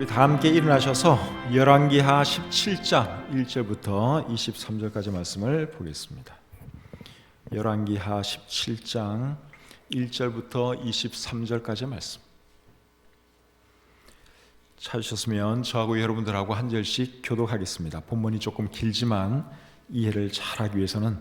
우리 다 함께 일어나셔서 열왕기하 17장 1절부터 23절까지 말씀을 보겠습니다. 열왕기하 17장 1절부터 23절까지 말씀. 찾으셨으면 저하고 여러분들하고 한 절씩 교독하겠습니다. 본문이 조금 길지만 이해를 잘하기 위해서는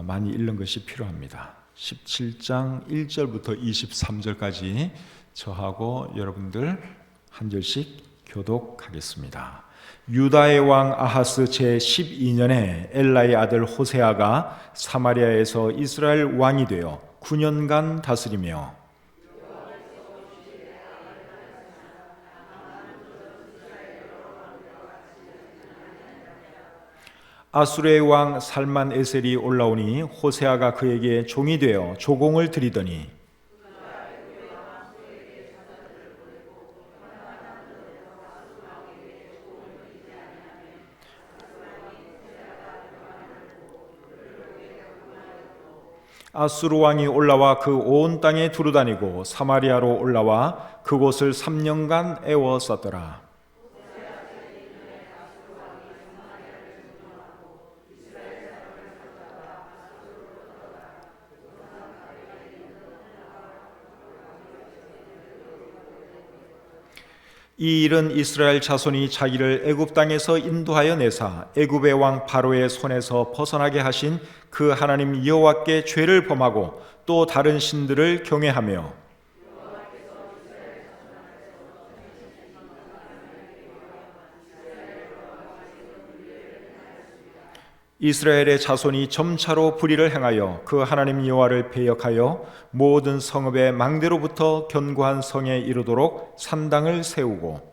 많이 읽는 것이 필요합니다. 17장 1절부터 23절까지 저하고 여러분들 한 절씩 교독하겠습니다. 유다의 왕 아하스 제12년에 엘라의 아들 호세아가 사마리아에서 이스라엘 왕이 되어 9년간 다스리며 아수르의 왕 살만 에셀이 올라오니 호세아가 그에게 종이 되어 조공을 드리더니 아수르 왕이 올라와 그 온 땅에 두루다니고 사마리아로 올라와 그곳을 3년간 애워쌌더라. 이 일은 이스라엘 자손이 자기를 애굽 땅에서 인도하여 내사 애굽의 왕 바로의 손에서 벗어나게 하신 그 하나님 여호와께 죄를 범하고 또 다른 신들을 경외하며 이스라엘의 자손이 점차로 불의를 행하여 그 하나님 여호와를 배역하여 모든 성읍의 망대로부터 견고한 성에 이르도록 산당을 세우고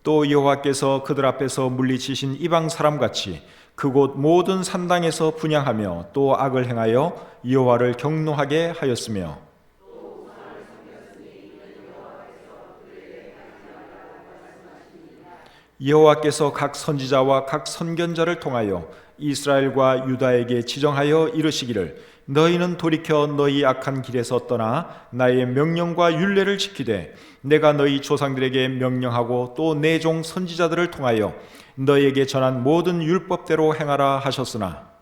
또 여호와께서 그들 앞에서 물리치신 이방 사람같이 그곳 모든 산당에서 분향하며 또 악을 행하여 여호와를 경노하게 하였으며 여호와께서 각 선지자와 각 선견자를 통하여 이스라엘과 유다에게 지정하여 이르시기를 너희는 돌이켜 너희 악한 길에서 떠나 나의 명령과 율례를 지키되 내가 너희 조상들에게 명령하고 또 내 종 선지자들을 통하여 너희에게 전한 모든 율법대로 행하라 하셨으나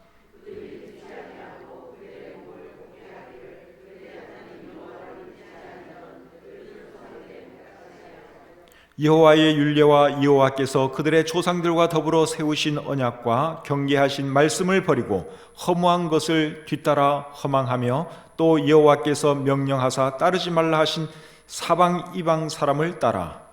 여호와의 율례와 여호와께서 그들의 조상들과 더불어 세우신 언약과 경계하신 말씀을 버리고 허무한 것을 뒤따라 허망하며 또 여호와께서 명령하사 따르지 말라 하신 사방 이방 사람을 따라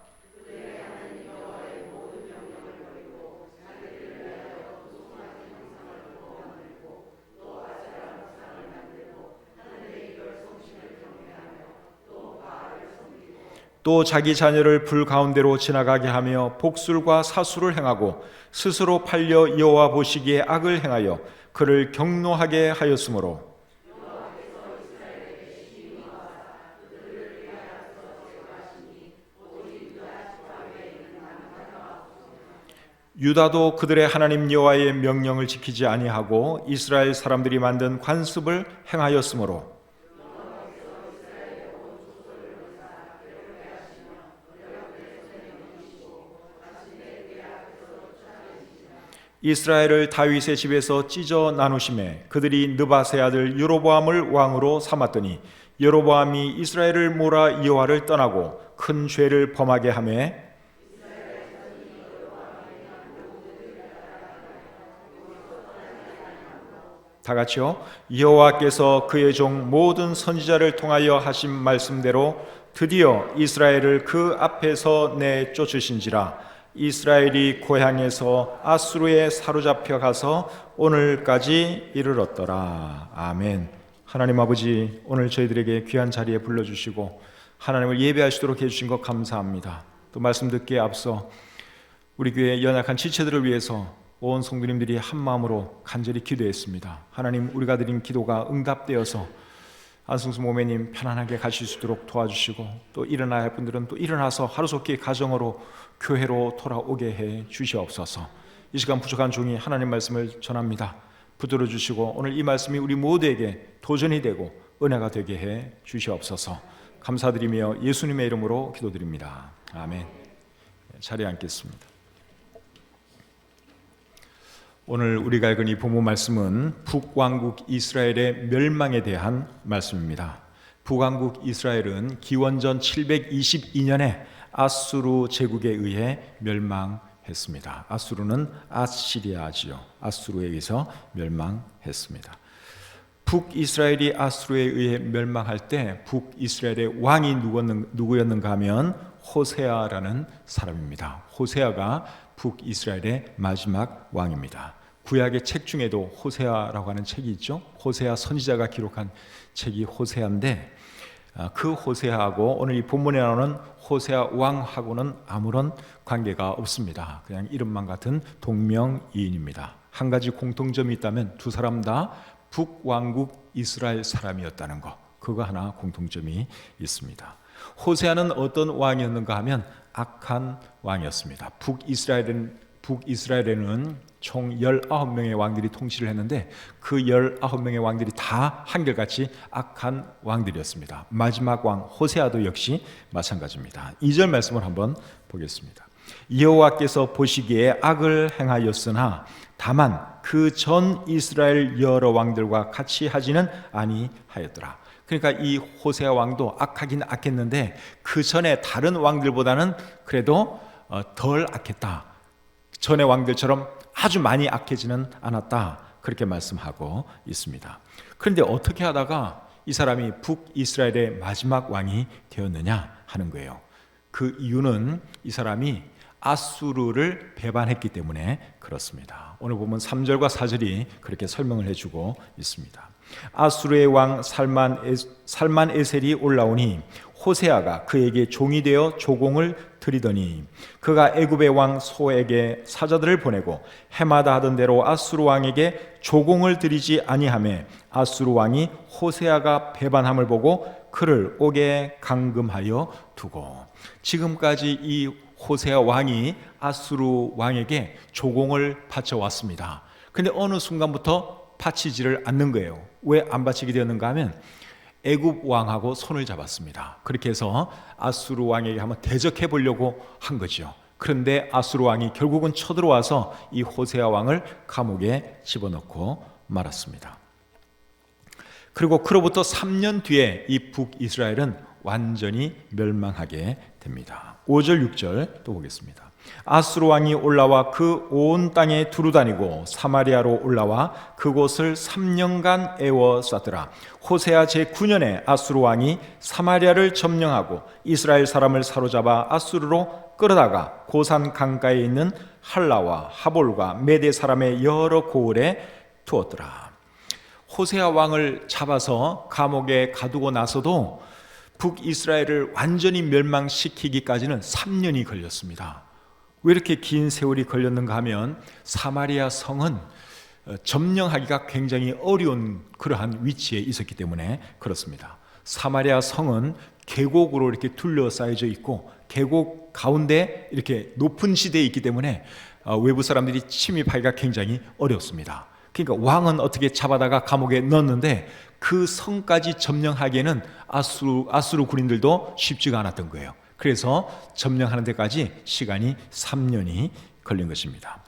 또 자기 자녀를 불 가운데로 지나가게 하며 복술과 사술을 행하고 스스로 팔려 여호와 보시기에 악을 행하여 그를 경노하게 하였으므로 유다도 그들의 하나님 여호와의 명령을 지키지 아니하고 이스라엘 사람들이 만든 관습을 행하였으므로 이스라엘을 다윗의 집에서 찢어 나누심에 그들이 느밧의 아들 여로보암을 왕으로 삼았더니 여로보암이 이스라엘을 몰아 여호와를 떠나고 큰 죄를 범하게 하며 다 같이요. 여호와께서 그의 종 모든 선지자를 통하여 하신 말씀대로 드디어 이스라엘을 그 앞에서 내쫓으신지라. 이스라엘이 고향에서 아수르에 사로잡혀 가서 오늘까지 이르렀더라. 아멘. 하나님 아버지, 오늘 저희들에게 귀한 자리에 불러주시고 하나님을 예배하시도록 해주신 것 감사합니다. 또 말씀 듣기에 앞서 우리 교회 연약한 지체들을 위해서 온 성도님들이 한 마음으로 간절히 기도했습니다. 하나님, 우리가 드린 기도가 응답되어서 안승수 모매님 편안하게 가실 수 있도록 도와주시고 또 일어나야 할 분들은 또 일어나서 하루속히 가정으로 교회로 돌아오게 해 주시옵소서. 이 시간 부족한 종이 하나님 말씀을 전합니다. 붙들어 주시고 오늘 이 말씀이 우리 모두에게 도전이 되고 은혜가 되게 해 주시옵소서. 감사드리며 예수님의 이름으로 기도드립니다. 아멘. 자리에 앉겠습니다. 오늘 우리가 읽은 이 본문 말씀은 북왕국 이스라엘의 멸망에 대한 말씀입니다. 북왕국 이스라엘은 기원전 722년에 아수르 제국에 의해 멸망했습니다. 아수르는 아시리아지요. 아수르에 의해서 멸망했습니다. 북이스라엘이 아수르에 의해 멸망할 때 북이스라엘의 왕이 누구였는가 하면 호세아라는 사람입니다. 호세아가 북이스라엘의 마지막 왕입니다. 구약의 책 중에도 호세아라고 하는 책이 있죠. 호세아 선지자가 기록한 책이 호세아인데 그 호세아하고 오늘 이 본문에 나오는 호세아 왕하고는 아무런 관계가 없습니다. 그냥 이름만 같은 동명이인입니다. 한 가지 공통점이 있다면 두 사람 다 북왕국 이스라엘 사람이었다는 것, 그거 하나 공통점이 있습니다. 호세아는 어떤 왕이었는가 하면 악한 왕이었습니다. 북이스라엘에는 총 19명의 왕들이 통치를 했는데 그 19명의 왕들이 다 한결같이 악한 왕들이었습니다. 마지막 왕 호세아도 역시 마찬가지입니다. 2절 말씀을 한번 보겠습니다. 여호와께서 보시기에 악을 행하였으나 다만 그 전 이스라엘 여러 왕들과 같이 하지는 아니하였더라. 그러니까 이 호세아 왕도 악하긴 악했는데 그 전에 다른 왕들보다는 그래도 덜 악했다. 전의 왕들처럼 아주 많이 악해지는 않았다. 그렇게 말씀하고 있습니다. 그런데 어떻게 하다가 이 사람이 북이스라엘의 마지막 왕이 되었느냐 하는 거예요. 그 이유는 이 사람이 아수르를 배반했기 때문에 그렇습니다. 오늘 보면 3절과 4절이 그렇게 설명을 해주고 있습니다. 아수르의 왕 살만에셀이 올라오니 호세아가 그에게 종이 되어 조공을 드리더니 그가 애굽의 왕 소에게 사자들을 보내고 해마다 하던 대로 아수르 왕에게 조공을 드리지 아니하매 아수르 왕이 호세아가 배반함을 보고 그를 옥에 감금하여 두고, 지금까지 이 호세아 왕이 아수르 왕에게 조공을 바쳐왔습니다. 그런데 어느 순간부터 바치지를 않는 거예요. 왜 안 바치게 되었는가 하면 애굽 왕하고 손을 잡았습니다. 그렇게 해서 아수르 왕에게 한번 대적해 보려고 한 거죠. 그런데 아수르 왕이 결국은 쳐들어와서 이 호세아 왕을 감옥에 집어넣고 말았습니다. 그리고 그로부터 3년 뒤에 이 북이스라엘은 완전히 멸망하게 됩니다. 5절 6절 또 보겠습니다. 아수르 왕이 올라와 그 온 땅에 두루다니고 사마리아로 올라와 그곳을 3년간 애워쌌더라. 호세아 제9년에 아수르 왕이 사마리아를 점령하고 이스라엘 사람을 사로잡아 아수르로 끌어다가 고산 강가에 있는 할라와 하볼과 메대 사람의 여러 고을에 두었더라. 호세아 왕을 잡아서 감옥에 가두고 나서도 북이스라엘을 완전히 멸망시키기까지는 3년이 걸렸습니다. 왜 이렇게 긴 세월이 걸렸는가 하면 사마리아 성은 점령하기가 굉장히 어려운 그러한 위치에 있었기 때문에 그렇습니다. 사마리아 성은 계곡으로 이렇게 둘러싸여져 있고 계곡 가운데 이렇게 높은 지대에 있기 때문에 외부 사람들이 침입하기가 굉장히 어렵습니다. 그러니까 왕은 어떻게 잡아다가 감옥에 넣었는데 그 성까지 점령하기에는 아수르 군인들도 쉽지가 않았던 거예요. 그래서 점령하는 데까지 시간이 3년이 걸린 것입니다.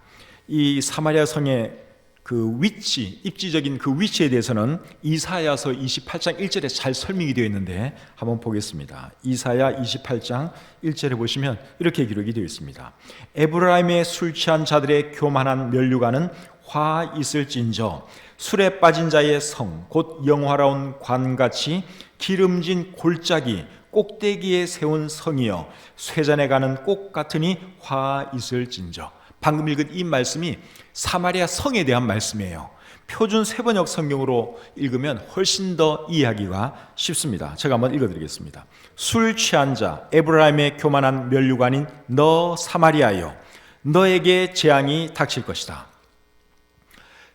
이 사마리아 성의 그 위치, 입지적인 그 위치에 대해서는 이사야서 28장 1절에 잘 설명이 되어 있는데 한번 보겠습니다. 이사야 28장 1절에 보시면 이렇게 기록이 되어 있습니다. 에브라임의 술 취한 자들의 교만한 면류관은 화 있을진저 술에 빠진 자의 성 곧 영화로운 관같이 기름진 골짜기 꼭대기에 세운 성이여 쇠잔에 가는 꽃 같으니 화 있을진저. 방금 읽은 이 말씀이 사마리아 성에 대한 말씀이에요. 표준 세번역 성경으로 읽으면 훨씬 더 이해하기가 쉽습니다. 제가 한번 읽어드리겠습니다. 술 취한 자 에브라임의 교만한 면류관인 너 사마리아여 너에게 재앙이 닥칠 것이다.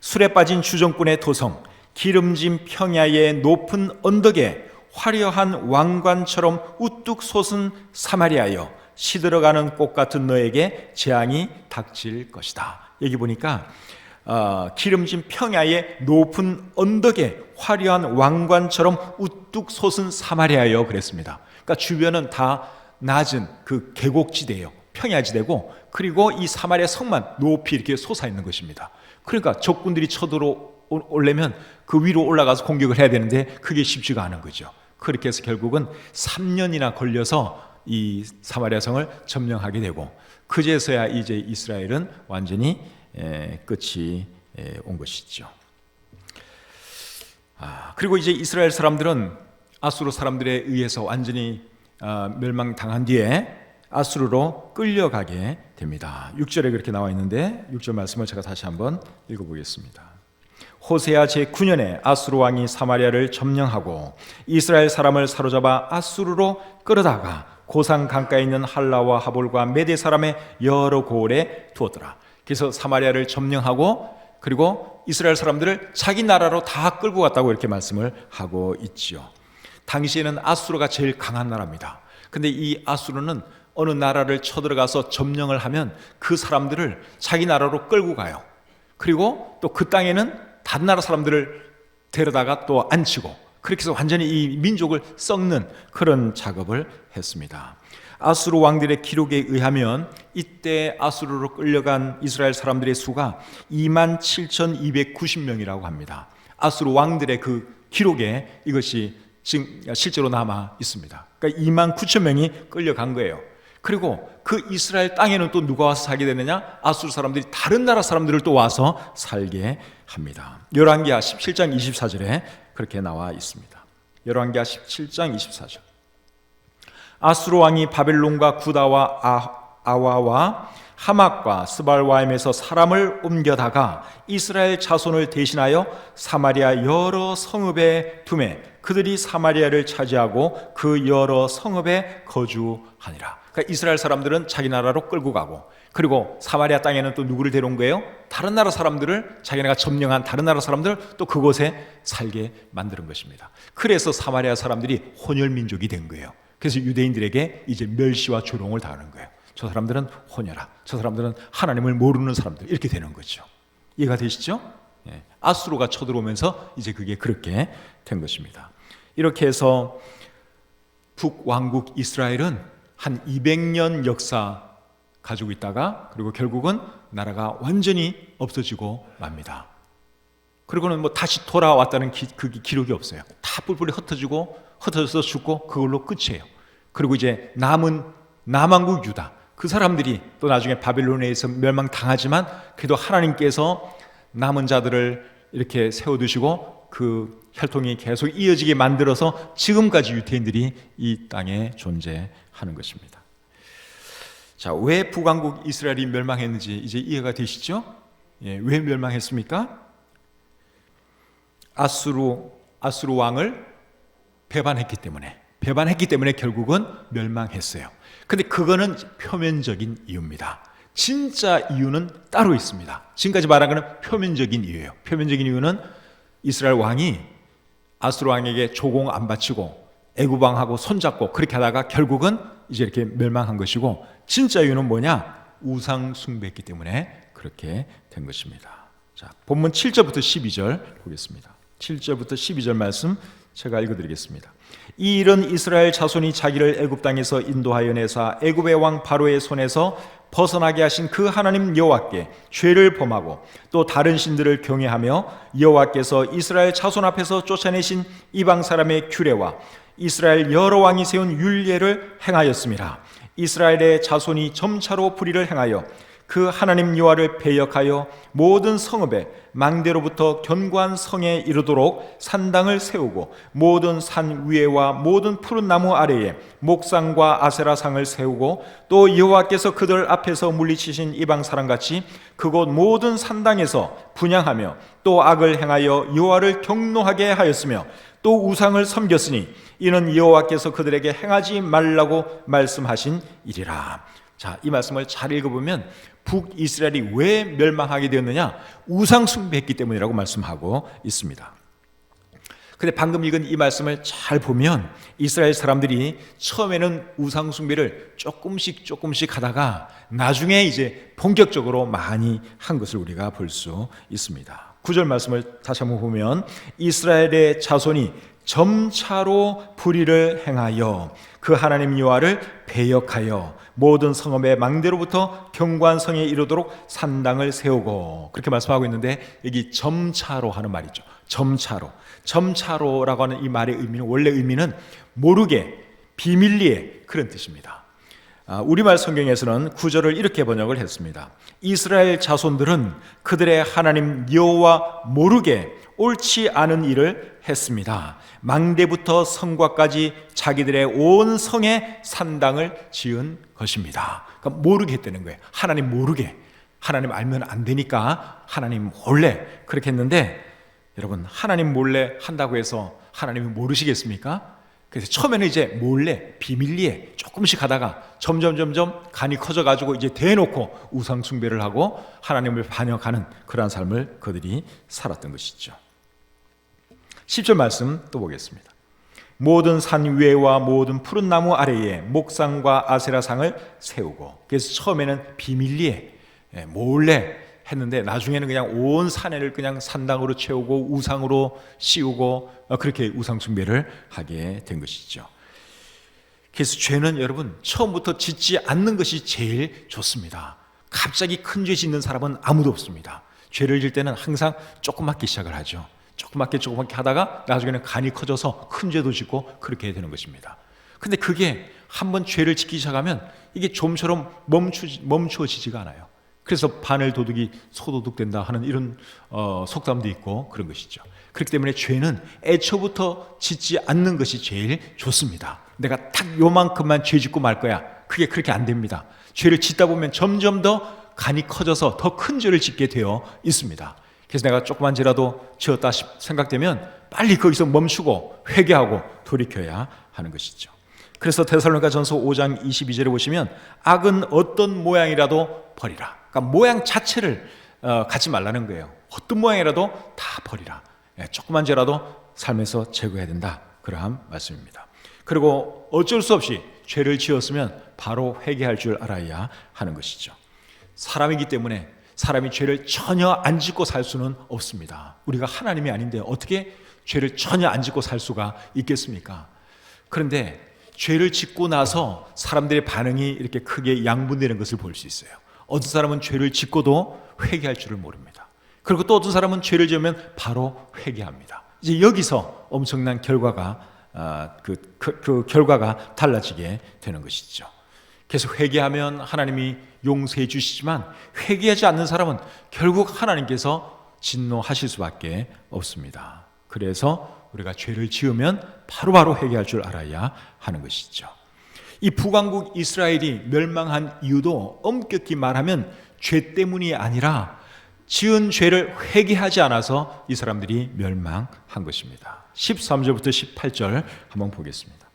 술에 빠진 주정꾼의 도성 기름진 평야의 높은 언덕에 화려한 왕관처럼 우뚝 솟은 사마리아여 시들어가는 꽃 같은 너에게 재앙이 닥칠 것이다. 여기 보니까 기름진 평야의 높은 언덕에 화려한 왕관처럼 우뚝 솟은 사마리아여 그랬습니다. 그러니까 주변은 다 낮은 그 계곡지대예요. 평야지대고, 그리고 이 사마리아 성만 높이 이렇게 솟아있는 것입니다. 그러니까 적군들이 쳐들어오려면 그 위로 올라가서 공격을 해야 되는데 그게 쉽지가 않은 거죠. 그렇게 해서 결국은 3년이나 걸려서 이 사마리아 성을 점령하게 되고, 그제서야 이제 이스라엘은 완전히 끝이 온 것이죠. 그리고 이제 이스라엘 사람들은 아수르 사람들에 의해서 완전히 멸망당한 뒤에 아수르로 끌려가게 됩니다. 6절에 그렇게 나와 있는데 6절 말씀을 제가 다시 한번 읽어보겠습니다. 호세아 제9년에 아수르 왕이 사마리아를 점령하고 이스라엘 사람을 사로잡아 아수르로 끌어다가 고산 강가에 있는 할라와 하볼과 메대 사람의 여러 고을에 두었더라. 그래서 사마리아를 점령하고 그리고 이스라엘 사람들을 자기 나라로 다 끌고 갔다고 이렇게 말씀을 하고 있지요. 당시에는 아수르가 제일 강한 나라입니다. 근데 이 아수르는 어느 나라를 쳐들어가서 점령을 하면 그 사람들을 자기 나라로 끌고 가요. 그리고 또 그 땅에는 다른 나라 사람들을 데려다가 또 앉히고, 그렇게 해서 완전히 이 민족을 썩는 그런 작업을 했습니다. 아수르 왕들의 기록에 의하면 이때 아수르로 끌려간 이스라엘 사람들의 수가 27,290명이라고 합니다. 아수르 왕들의 그 기록에 이것이 지금 실제로 남아 있습니다. 그러니까 29,000명이 끌려간 거예요. 그리고 그 이스라엘 땅에는 또 누가 와서 살게 되느냐? 아수르 사람들이 다른 나라 사람들을 또 와서 살게 합니다. 열왕기하 17장 24절에 그렇게 나와 있습니다. 열왕기하 17장 24절. 아수르 왕이 바벨론과 구다와 아와와 하맛과 스발와임에서 사람을 옮겨다가 이스라엘 자손을 대신하여 사마리아 여러 성읍에 두매 그들이 사마리아를 차지하고 그 여러 성읍에 거주하니라. 그러니까 이스라엘 사람들은 자기 나라로 끌고 가고, 그리고 사마리아 땅에는 또 누구를 데려온 거예요? 다른 나라 사람들을, 자기네가 점령한 다른 나라 사람들 또 그곳에 살게 만드는 것입니다. 그래서 사마리아 사람들이 혼혈 민족이 된 거예요. 그래서 유대인들에게 이제 멸시와 조롱을 당하는 거예요. 저 사람들은 혼혈아, 저 사람들은 하나님을 모르는 사람들, 이렇게 되는 거죠. 이해가 되시죠? 아수르가 쳐들어오면서 이제 그게 그렇게 된 것입니다. 이렇게 해서 북왕국 이스라엘은 한 200년 역사 가지고 있다가 그리고 결국은 나라가 완전히 없어지고 맙니다. 그리고는 뭐 다시 돌아왔다는 그 기록이 없어요. 다 뿔뿔이 흩어져서 죽고 그걸로 끝이에요. 그리고 이제 남은 남왕국 유다, 그 사람들이 또 나중에 바벨론에 의해서 멸망당하지만 그래도 하나님께서 남은 자들을 이렇게 세워두시고 그 혈통이 계속 이어지게 만들어서 지금까지 유대인들이 이 땅에 존재하는 것입니다. 자, 왜 북왕국 이스라엘이 멸망했는지 이제 이해가 되시죠? 왜 멸망했습니까? 아수르 왕을 배반했기 때문에 결국은 멸망했어요. 근데 그거는 표면적인 이유입니다. 진짜 이유는 따로 있습니다. 지금까지 말한 거는 표면적인 이유예요. 표면적인 이유는 이스라엘 왕이 아수르 왕에게 조공 안 바치고 애굽 왕하고 손잡고 그렇게 하다가 결국은 이제 이렇게 멸망한 것이고, 진짜 이유는 뭐냐? 우상 숭배했기 때문에 그렇게 된 것입니다. 자, 본문 7절부터 12절 보겠습니다. 7절부터 12절 말씀 제가 읽어드리겠습니다. 이 일은 이스라엘 자손이 자기를 애굽 땅에서 인도하여 내사 애굽의 왕 바로의 손에서 벗어나게 하신 그 하나님 여호와께 죄를 범하고 또 다른 신들을 경외하며 여호와께서 이스라엘 자손 앞에서 쫓아내신 이방 사람의 규례와 이스라엘 여러 왕이 세운 율례를 행하였음이라. 이스라엘의 자손이 점차로 불의를 행하여 그 하나님 여호와를 배역하여 모든 성읍에 망대로부터 견고한 성에 이르도록 산당을 세우고 모든 산 위에와 모든 푸른 나무 아래에 목상과 아세라상을 세우고 또 여호와께서 그들 앞에서 물리치신 이방 사람같이 그곳 모든 산당에서 분향하며 또 악을 행하여 여호와를 경노하게 하였으며 또 우상을 섬겼으니 이는 여호와께서 그들에게 행하지 말라고 말씀하신 일이라. 자, 이 말씀을 잘 읽어보면 북이스라엘이 왜 멸망하게 되었느냐? 우상 숭배했기 때문이라고 말씀하고 있습니다. 근데 방금 읽은 이 말씀을 잘 보면 이스라엘 사람들이 처음에는 우상 숭배를 조금씩 하다가 나중에 이제 본격적으로 많이 한 것을 우리가 볼 수 있습니다. 9절 말씀을 다시 한번 보면 이스라엘의 자손이 점차로 불의를 행하여 그 하나님 여호와를 배역하여 모든 성읍의 망대로부터 견고한 성에 이르도록 산당을 세우고, 그렇게 말씀하고 있는데 여기 점차로 하는 말이죠. 점차로라고 하는 이 말의 의미는, 원래 의미는 모르게, 비밀리에, 그런 뜻입니다. 우리말 성경에서는 구절을 이렇게 번역을 했습니다. 이스라엘 자손들은 그들의 하나님 여호와 모르게 옳지 않은 일을 했습니다. 망대부터 성곽까지 자기들의 온 성에 산당을 지은 것입니다. 그러니까 모르게 했다는 거예요. 하나님 모르게. 하나님 알면 안 되니까 하나님 몰래 그렇게 했는데, 여러분, 하나님 몰래 한다고 해서 하나님이 모르시겠습니까? 그래서 처음에는 이제 몰래 비밀리에 조금씩 하다가 점점 간이 커져가지고 이제 대놓고 우상 숭배를 하고 하나님을 반역하는 그러한 삶을 그들이 살았던 것이죠. 10절 말씀 또 보겠습니다. 모든 산 위에와 모든 푸른 나무 아래에 목상과 아세라상을 세우고, 그래서 처음에는 비밀리에 몰래 했는데 나중에는 그냥 온 산에를 그냥 산당으로 채우고 우상으로 씌우고 그렇게 우상 숭배를 하게 된 것이죠. 그래서 죄는 여러분 처음부터 짓지 않는 것이 제일 좋습니다. 갑자기 큰 죄 짓는 사람은 아무도 없습니다. 죄를 질 때는 항상 조그맣게 시작을 하죠. 조그맣게 하다가 나중에는 간이 커져서 큰 죄도 짓고 그렇게 해야 되는 것입니다. 근데 그게 한번 죄를 짓기 시작하면 이게 좀처럼 멈추어지지가 않아요. 그래서 바늘 도둑이 소도둑 된다 하는 이런 속담도 있고 그런 것이죠. 그렇기 때문에 죄는 애초부터 짓지 않는 것이 제일 좋습니다. 내가 딱 요만큼만 죄 짓고 말 거야, 그게 그렇게 안 됩니다. 죄를 짓다 보면 점점 더 간이 커져서 더 큰 죄를 짓게 되어 있습니다. 그래서 내가 조그만 죄라도 지었다 생각되면 빨리 거기서 멈추고 회개하고 돌이켜야 하는 것이죠. 그래서 데살로니가전서 5장 22절에 보시면 악은 어떤 모양이라도 버리라. 그러니까 모양 자체를 갖지 말라는 거예요. 어떤 모양이라도 다 버리라. 조그만 죄라도 삶에서 제거해야 된다. 그러한 말씀입니다. 그리고 어쩔 수 없이 죄를 지었으면 바로 회개할 줄 알아야 하는 것이죠. 사람이기 때문에 사람이 죄를 전혀 안 짓고 살 수는 없습니다. 우리가 하나님이 아닌데 어떻게 죄를 전혀 안 짓고 살 수가 있겠습니까? 그런데 죄를 짓고 나서 사람들의 반응이 이렇게 크게 양분되는 것을 볼 수 있어요. 어떤 사람은 죄를 짓고도 회개할 줄을 모릅니다. 그리고 또 어떤 사람은 죄를 지으면 바로 회개합니다. 이제 여기서 엄청난 결과가 그 결과가 달라지게 되는 것이죠. 그래서 회개하면 하나님이 용서해 주시지만 회개하지 않는 사람은 결국 하나님께서 진노하실 수밖에 없습니다. 그래서 우리가 죄를 지으면 바로바로 회개할 줄 알아야 하는 것이죠. 이 북왕국 이스라엘이 멸망한 이유도 엄격히 말하면 죄 때문이 아니라 지은 죄를 회개하지 않아서 이 사람들이 멸망한 것입니다. 13절부터 18절 한번 보겠습니다.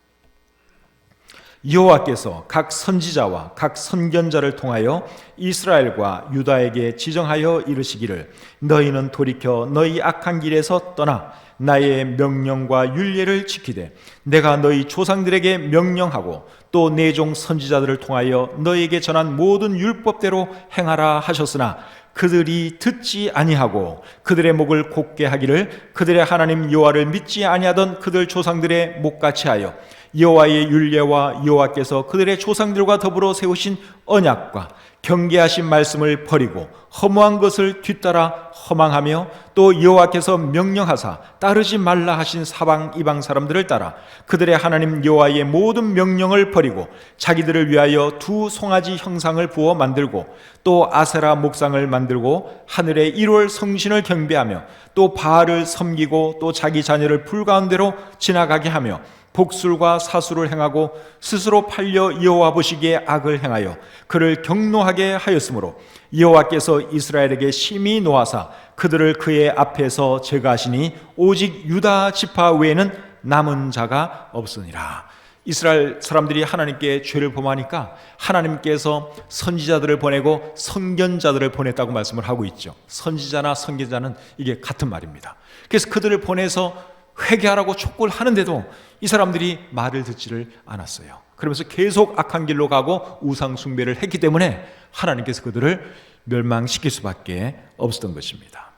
여호와께서 각 선지자와 각 선견자를 통하여 이스라엘과 유다에게 지정하여 이르시기를 너희는 돌이켜 너희 악한 길에서 떠나 나의 명령과 율례를 지키되 내가 너희 조상들에게 명령하고 또 내 종 선지자들을 통하여 너희에게 전한 모든 율법대로 행하라 하셨으나 그들이 듣지 아니하고 그들의 목을 곧게 하기를 그들의 하나님 여호와를 믿지 아니하던 그들 조상들의 목같이 하여 여호와의 율례와 여호와께서 그들의 조상들과 더불어 세우신 언약과 경계하신 말씀을 버리고 허무한 것을 뒤따라 허망하며 또 여호와께서 명령하사 따르지 말라 하신 사방 이방 사람들을 따라 그들의 하나님 여호와의 모든 명령을 버리고 자기들을 위하여 두 송아지 형상을 부어 만들고 또 아세라 목상을 만들고 하늘의 1월 성신을 경배하며 또 바알을 섬기고 또 자기 자녀를 불 가운데로 지나가게 하며 복술과 사술을 행하고 스스로 팔려 여호와 보시기에 악을 행하여 그를 경노하게 하였으므로 여호와께서 이스라엘에게 심히 노하사 그들을 그의 앞에서 제거하시니 오직 유다 지파 외에는 남은 자가 없으니라. 이스라엘 사람들이 하나님께 죄를 범하니까 하나님께서 선지자들을 보내고 선견자들을 보냈다고 말씀을 하고 있죠. 선지자나 선견자는 이게 같은 말입니다. 그래서 그들을 보내서 회개하라고 촉구를 하는데도 이 사람들이 말을 듣지를 않았어요. 그러면서 계속 악한 길로 가고 우상 숭배를 했기 때문에 하나님께서 그들을 멸망시킬 수밖에 없었던 것입니다.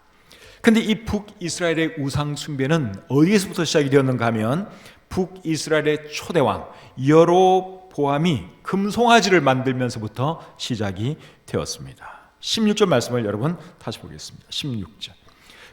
근데 이 북이스라엘의 우상 숭배는 어디에서부터 시작이 되었는가 하면 북이스라엘의 초대왕 여로보암이 금송아지를 만들면서부터 시작이 되었습니다. 16절 말씀을 여러분 다시 보겠습니다. 16절.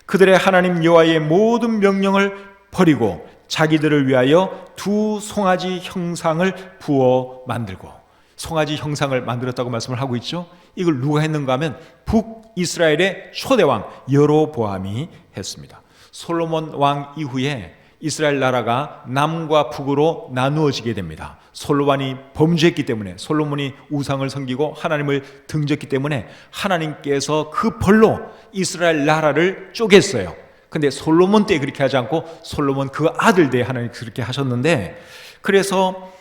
그들의 하나님 여호와의 모든 명령을 버리고 자기들을 위하여 두 송아지 형상을 부어 만들고, 송아지 형상을 만들었다고 말씀을 하고 있죠. 이걸 누가 했는가 하면 북이스라엘의 초대왕 여로보암이 했습니다. 솔로몬 왕 이후에 이스라엘 나라가 남과 북으로 나누어지게 됩니다. 솔로몬이 범죄했기 때문에, 솔로몬이 우상을 섬기고 하나님을 등졌기 때문에 하나님께서 그 벌로 이스라엘 나라를 쪼갰어요. 근데 솔로몬 때 그렇게 하지 않고 솔로몬 그 아들 때 하나님 그렇게 하셨는데, 그래서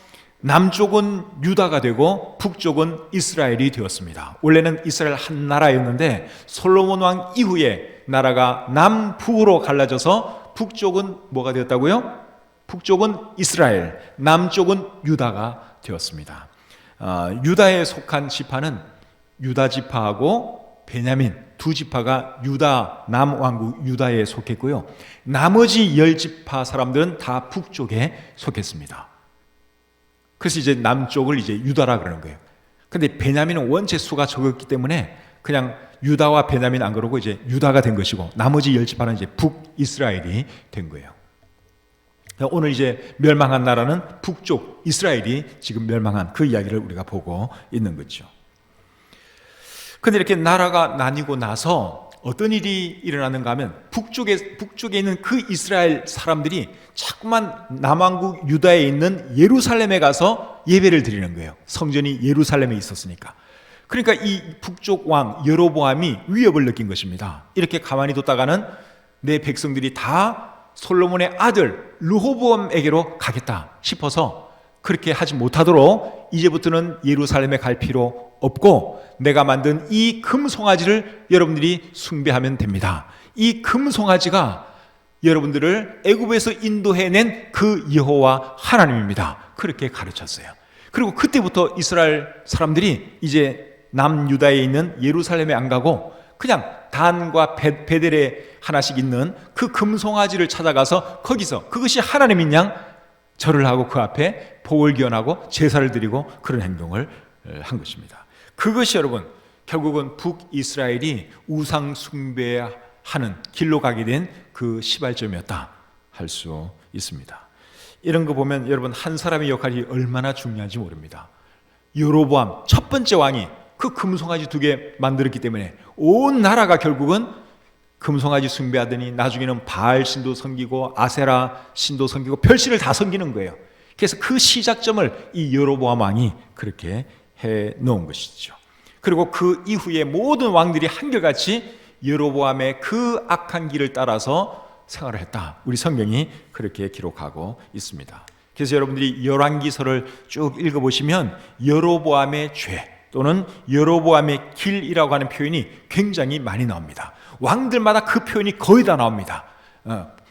남쪽은 유다가 되고 북쪽은 이스라엘이 되었습니다. 원래는 이스라엘 한 나라였는데 솔로몬 왕 이후에 나라가 남북으로 갈라져서 북쪽은 뭐가 되었다고요? 북쪽은 이스라엘, 남쪽은 유다가 되었습니다. 유다에 속한 지파는 유다 지파하고 베냐민 두 지파가 유다 남왕국 유다에 속했고요. 나머지 10지파 사람들은 다 북쪽에 속했습니다. 그래서 이제 남쪽을 이제 유다라 그러는 거예요. 근데 베냐민은 원체 수가 적었기 때문에 그냥 유다와 베냐민 안 그러고 이제 유다가 된 것이고, 나머지 10지파는 이제 북이스라엘이 된 거예요. 오늘 이제 멸망한 나라는 북쪽 이스라엘이 지금 멸망한 그 이야기를 우리가 보고 있는 거죠. 근데 이렇게 나라가 나뉘고 나서 어떤 일이 일어나는가 하면 북쪽에 있는 그 이스라엘 사람들이 자꾸만 남왕국 유다에 있는 예루살렘에 가서 예배를 드리는 거예요. 성전이 예루살렘에 있었으니까. 그러니까 이 북쪽 왕 여로보암이 위협을 느낀 것입니다. 이렇게 가만히 뒀다가는 내 백성들이 다 솔로몬의 아들 르호보암에게로 가겠다 싶어서 그렇게 하지 못하도록 이제부터는 예루살렘에 갈 필요 없고 내가 만든 이 금송아지를 여러분들이 숭배하면 됩니다. 이 금송아지가 여러분들을 애굽에서 인도해낸 그 여호와 하나님입니다. 그렇게 가르쳤어요. 그리고 그때부터 이스라엘 사람들이 이제 남유다에 있는 예루살렘에 안 가고 그냥 단과 베델에 하나씩 있는 그 금송아지를 찾아가서 거기서 그것이 하나님인 양 절을 하고 그 앞에 복을 기원하고 제사를 드리고 그런 행동을 한 것입니다. 그것이 여러분 결국은 북이스라엘이 우상 숭배하는 길로 가게 된 그 시발점이었다 할 수 있습니다. 이런 거 보면 여러분 한 사람의 역할이 얼마나 중요한지 모릅니다. 여로보암 첫 번째 왕이 그 금송아지 2개 만들었기 때문에 온 나라가 결국은 금송아지 숭배하더니 나중에는 바알 신도 섬기고 아세라 신도 섬기고 별신을 다 섬기는 거예요. 그래서 그 시작점을 이 여로보암 왕이 그렇게 해 놓은 것이죠. 그리고 그 이후에 모든 왕들이 한결같이 여로보암의 그 악한 길을 따라서 생활을 했다. 우리 성경이 그렇게 기록하고 있습니다. 그래서 여러분들이 열왕기서를 쭉 읽어보시면 여로보암의 죄 또는 여로보암의 길이라고 하는 표현이 굉장히 많이 나옵니다. 왕들마다 그 표현이 거의 다 나옵니다.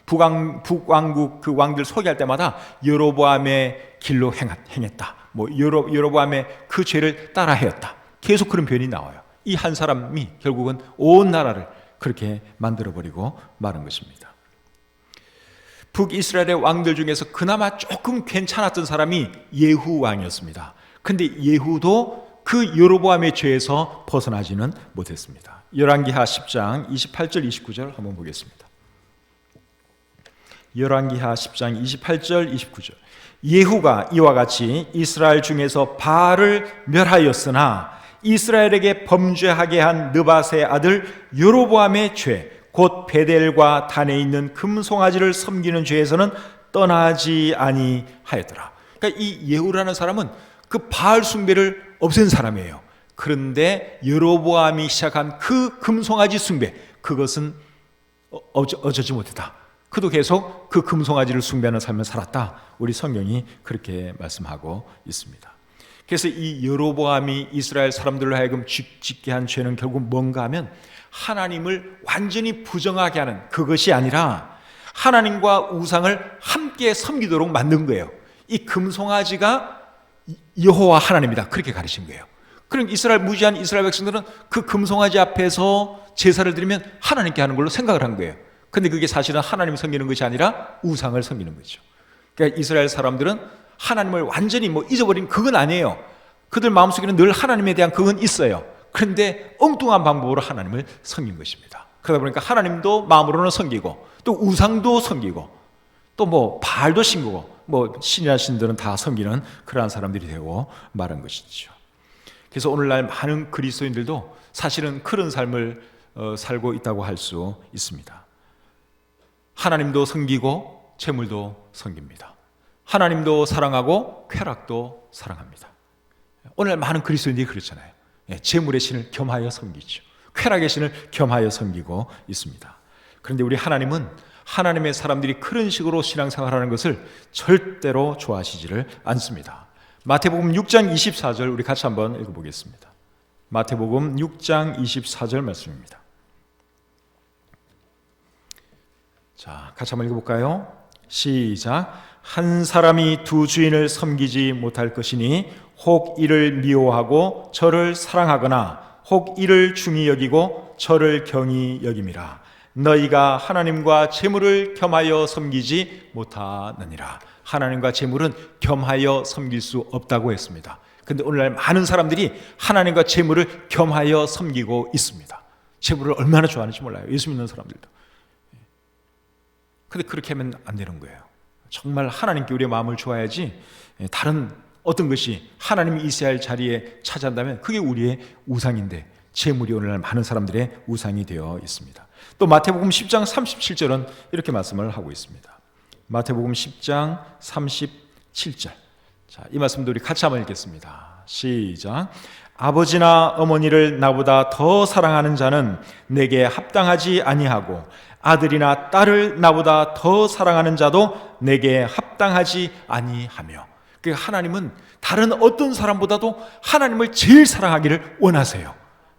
북왕국 그 왕들 소개할 때마다 여로보암의 길로 행했다. 뭐 여로보암의 그 죄를 따라 해왔다. 계속 그런 표현이 나와요. 이 한 사람이 결국은 온 나라를 그렇게 만들어버리고 마는 것입니다. 북이스라엘의 왕들 중에서 그나마 조금 괜찮았던 사람이 예후 왕이었습니다. 근데 예후도 그 여로보암의 죄에서 벗어나지는 못했습니다. 열왕기하 10장 28절 29절 한번 보겠습니다. 열왕기하 10장 28절 29절. 예후가 이와 같이 이스라엘 중에서 바알을 멸하였으나 이스라엘에게 범죄하게 한 느밧의 아들 여로보암의 죄 곧 베델과 단에 있는 금송아지를 섬기는 죄에서는 떠나지 아니하였더라. 그러니까 이 예후라는 사람은 그 바알 숭배를 없앤 사람이에요. 그런데 여로보암이 시작한 그 금송아지 숭배 그것은 어쩌지 못했다. 그도 계속 그 금송아지를 숭배하는 삶을 살았다. 우리 성경이 그렇게 말씀하고 있습니다. 그래서 이 여로보암이 이스라엘 사람들로 하여금 짓게 한 죄는 결국 뭔가 하면 하나님을 완전히 부정하게 하는 그것이 아니라 하나님과 우상을 함께 섬기도록 만든 거예요. 이 금송아지가 여호와 하나님이다, 그렇게 가르친 거예요. 그럼 무지한 이스라엘 백성들은 그 금송아지 앞에서 제사를 드리면 하나님께 하는 걸로 생각을 한 거예요. 근데 그게 사실은 하나님 섬기는 것이 아니라 우상을 섬기는 거죠. 그러니까 이스라엘 사람들은 하나님을 완전히 잊어버린 그건 아니에요. 그들 마음속에는 늘 하나님에 대한 그건 있어요. 그런데 엉뚱한 방법으로 하나님을 섬긴 것입니다. 그러다 보니까 하나님도 마음으로는 섬기고 또 우상도 섬기고 또 바알도 섬기고 신이나 신들은 다 섬기는 그러한 사람들이 되고 말한 것이죠. 그래서 오늘날 많은 그리스도인들도 사실은 그런 삶을 살고 있다고 할 수 있습니다. 하나님도 섬기고 재물도 섬깁니다. 하나님도 사랑하고 쾌락도 사랑합니다. 오늘 많은 그리스도인들이 그렇잖아요. 재물의 신을 겸하여 섬기죠. 쾌락의 신을 겸하여 섬기고 있습니다. 그런데 우리 하나님은 하나님의 사람들이 그런 식으로 신앙생활하는 것을 절대로 좋아하시지를 않습니다. 마태복음 6장 24절 우리 같이 한번 읽어보겠습니다. 마태복음 6장 24절 말씀입니다. 자, 같이 한번 읽어볼까요? 시작. 한 사람이 두 주인을 섬기지 못할 것이니 혹 이를 미워하고 저를 사랑하거나 혹 이를 중히 여기고 저를 경히 여김이라. 너희가 하나님과 재물을 겸하여 섬기지 못하느니라. 하나님과 재물은 겸하여 섬길 수 없다고 했습니다. 그런데 오늘날 많은 사람들이 하나님과 재물을 겸하여 섬기고 있습니다. 재물을 얼마나 좋아하는지 몰라요. 예수 믿는 사람들도. 그런데 그렇게 하면 안 되는 거예요. 정말 하나님께 우리의 마음을 주어야지 다른 어떤 것이 하나님이 있어야 할 자리에 차지한다면 그게 우리의 우상인데 재물이 오늘날 많은 사람들의 우상이 되어 있습니다. 또 마태복음 10장 37절은 이렇게 말씀을 하고 있습니다. 마태복음 10장 37절. 자, 이 말씀도 우리 같이 한번 읽겠습니다. 시작. 아버지나 어머니를 나보다 더 사랑하는 자는 내게 합당하지 아니하고 아들이나 딸을 나보다 더 사랑하는 자도 내게 합당하지 아니하며. 그러니까 하나님은 다른 어떤 사람보다도 하나님을 제일 사랑하기를 원하세요.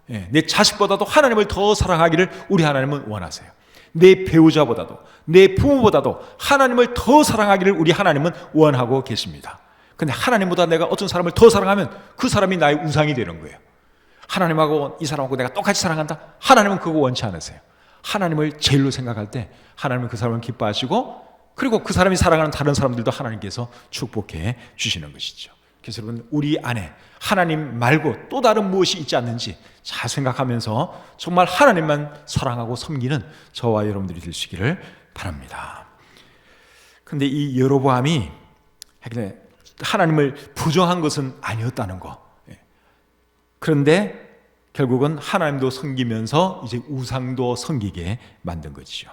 내 자식보다도 하나님을 더 사랑하기를 우리 하나님은 원하세요. 내 배우자보다도 내 부모보다도 하나님을 더 사랑하기를 우리 하나님은 원하고 계십니다. 근데 하나님보다 내가 어떤 사람을 더 사랑하면 그 사람이 나의 우상이 되는 거예요. 하나님하고 이 사람하고 내가 똑같이 사랑한다? 하나님은 그거 원치 않으세요. 하나님을 제일로 생각할 때 하나님은 그 사람을 기뻐하시고 그리고 그 사람이 사랑하는 다른 사람들도 하나님께서 축복해 주시는 것이죠. 그래서 여러분, 우리 안에 하나님 말고 또 다른 무엇이 있지 않는지 잘 생각하면서 정말 하나님만 사랑하고 섬기는 저와 여러분들이 될 수 있기를 바랍니다. 그런데 이 여로보암이 하나님을 부정한 것은 아니었다는 거. 그런데 결국은 하나님도 섬기면서 이제 우상도 섬기게 만든 것이죠.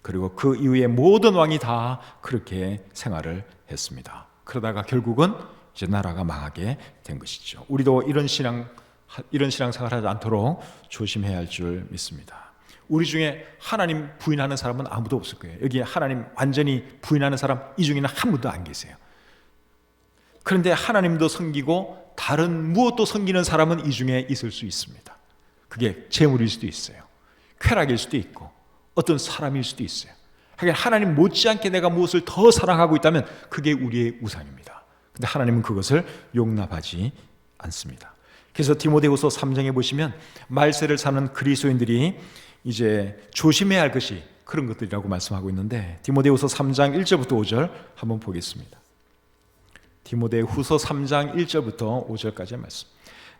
그리고 그 이후에 모든 왕이 다 그렇게 생활을 했습니다. 그러다가 결국은 이제 나라가 망하게 된 것이죠. 우리도 이런 신앙생활 하지 않도록 조심해야 할 줄 믿습니다. 우리 중에 하나님 부인하는 사람은 아무도 없을 거예요. 여기 하나님 완전히 부인하는 사람 이 중에는 한 분도 안 계세요. 그런데 하나님도 섬기고 다른 무엇도 섬기는 사람은 이 중에 있을 수 있습니다. 그게 재물일 수도 있어요. 쾌락일 수도 있고 어떤 사람일 수도 있어요. 하나님 못지않게 내가 무엇을 더 사랑하고 있다면 그게 우리의 우상입니다. 그런데 하나님은 그것을 용납하지 않습니다. 그래서 디모데후서 3장에 보시면 말세를 사는 그리스도인들이 이제 조심해야 할 것이 그런 것들이라고 말씀하고 있는데 디모데후서 3장 1절부터 5절 한번 보겠습니다. 디모데후서 3장 1절부터 5절까지의 말씀.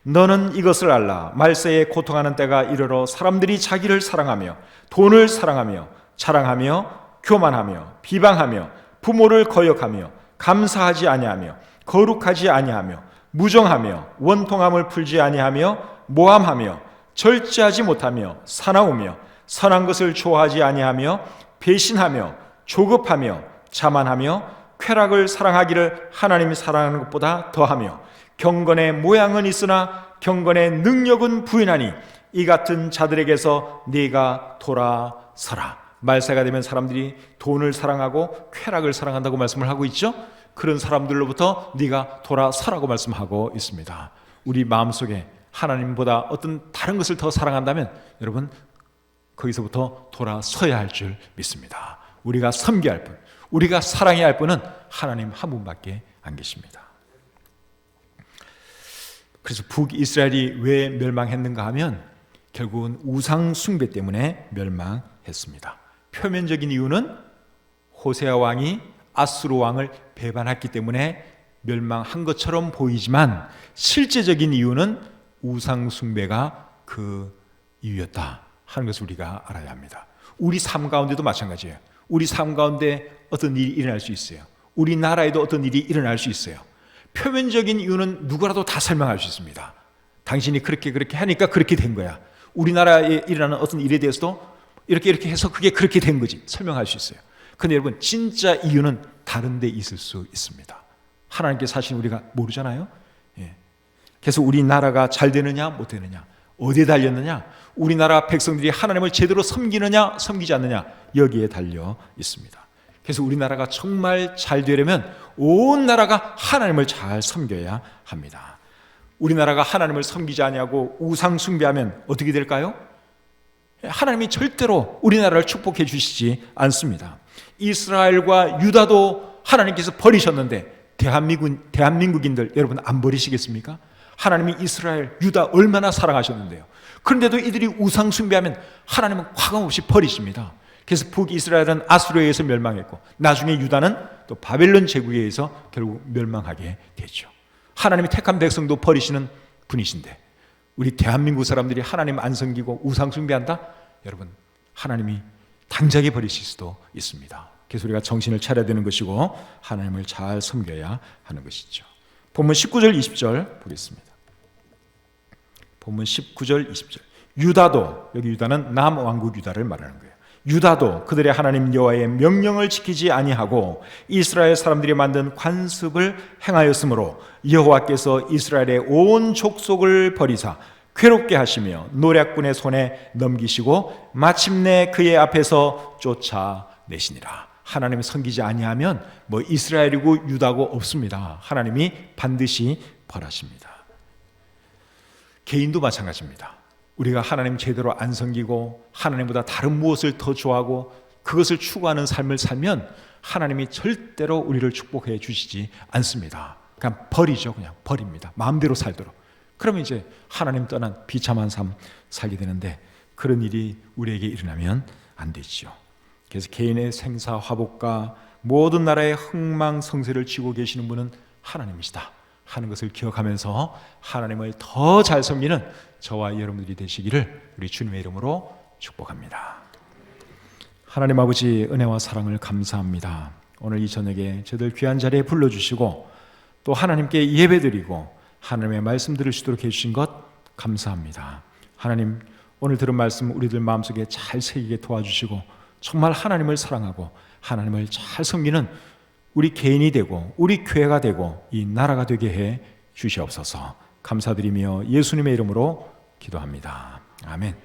너는 이것을 알라. 말세에 고통하는 때가 이르러 사람들이 자기를 사랑하며 돈을 사랑하며 자랑하며 교만하며 비방하며 부모를 거역하며 감사하지 아니하며 거룩하지 아니하며 무정하며 원통함을 풀지 아니하며 모함하며 절제하지 못하며 사나우며 선한 것을 좋아하지 아니하며 배신하며 조급하며 자만하며 쾌락을 사랑하기를 하나님이 사랑하는 것보다 더하며 경건의 모양은 있으나 경건의 능력은 부인하니 이 같은 자들에게서 네가 돌아서라. 말세가 되면 사람들이 돈을 사랑하고 쾌락을 사랑한다고 말씀을 하고 있죠. 그런 사람들로부터 네가 돌아서라고 말씀하고 있습니다. 우리 마음속에 하나님보다 어떤 다른 것을 더 사랑한다면 여러분 거기서부터 돌아서야 할 줄 믿습니다. 우리가 섬겨야 할 분, 우리가 사랑해야 할 분은 하나님 한 분밖에 안 계십니다. 그래서 북이스라엘이 왜 멸망했는가 하면 결국은 우상 숭배 때문에 멸망했습니다. 표면적인 이유는 호세아 왕이 아수르 왕을 배반했기 때문에 멸망한 것처럼 보이지만 실제적인 이유는 우상 숭배가 그 이유였다 하는 것을 우리가 알아야 합니다. 우리 삶 가운데도 마찬가지예요. 우리 삶 가운데 어떤 일이 일어날 수 있어요. 우리나라에도 어떤 일이 일어날 수 있어요. 표면적인 이유는 누구라도 다 설명할 수 있습니다. 당신이 그렇게 하니까 그렇게 된 거야. 우리나라에 일어나는 어떤 일에 대해서도 이렇게 해서 그게 그렇게 된 거지 설명할 수 있어요. 그런데 여러분 진짜 이유는 다른 데 있을 수 있습니다. 하나님께 사실 우리가 모르잖아요. 그래서 우리나라가 잘 되느냐 못 되느냐, 어디에 달렸느냐, 우리나라 백성들이 하나님을 제대로 섬기느냐 섬기지 않느냐 여기에 달려 있습니다. 그래서 우리나라가 정말 잘 되려면 온 나라가 하나님을 잘 섬겨야 합니다. 우리나라가 하나님을 섬기지 아니하고 우상 숭배하면 어떻게 될까요? 하나님이 절대로 우리나라를 축복해 주시지 않습니다. 이스라엘과 유다도 하나님께서 버리셨는데 대한민국인들 여러분 안 버리시겠습니까? 하나님이 이스라엘, 유다 얼마나 사랑하셨는데요. 그런데도 이들이 우상 숭배하면 하나님은 과감없이 버리십니다. 그래서 북이스라엘은 아수르에 의해서 멸망했고 나중에 유다는 또 바벨론 제국에 의해서 결국 멸망하게 되죠. 하나님이 택한 백성도 버리시는 분이신데 우리 대한민국 사람들이 하나님 안 섬기고 우상 숭배한다? 여러분 하나님이 당장에 버리실 수도 있습니다. 그래서 우리가 정신을 차려야 되는 것이고 하나님을 잘 섬겨야 하는 것이죠. 본문 19절 20절 보겠습니다. 본문 19절 20절 유다도, 여기 유다는 남왕국 유다를 말하는 거예요. 유다도 그들의 하나님 여호와의 명령을 지키지 아니하고 이스라엘 사람들이 만든 관습을 행하였으므로 여호와께서 이스라엘의 온 족속을 버리사 괴롭게 하시며 노략군의 손에 넘기시고 마침내 그의 앞에서 쫓아내시니라. 하나님을 섬기지 아니하면 뭐 이스라엘이고 유다고 없습니다. 하나님이 반드시 벌하십니다. 개인도 마찬가지입니다. 우리가 하나님 제대로 안 섬기고 하나님보다 다른 무엇을 더 좋아하고 그것을 추구하는 삶을 살면 하나님이 절대로 우리를 축복해 주시지 않습니다. 그냥 버리죠. 그냥 버립니다. 마음대로 살도록. 그러면 이제 하나님 떠난 비참한 삶 살게 되는데 그런 일이 우리에게 일어나면 안 되죠. 그래서 개인의 생사화복과 모든 나라의 흥망성쇠를 쥐고 계시는 분은 하나님이시다 하는 것을 기억하면서 하나님을 더 잘 섬기는 저와 여러분들이 되시기를 우리 주님의 이름으로 축복합니다. 하나님 아버지 은혜와 사랑을 감사합니다. 오늘 이 저녁에 저들 귀한 자리에 불러주시고 또 하나님께 예배드리고 하나님의 말씀 들을 수 있도록 해주신 것 감사합니다. 하나님 오늘 들은 말씀 우리들 마음속에 잘 새기게 도와주시고 정말 하나님을 사랑하고 하나님을 잘 섬기는 우리 개인이 되고 우리 교회가 되고 이 나라가 되게 해 주시옵소서. 감사드리며 예수님의 이름으로 기도합니다. 아멘.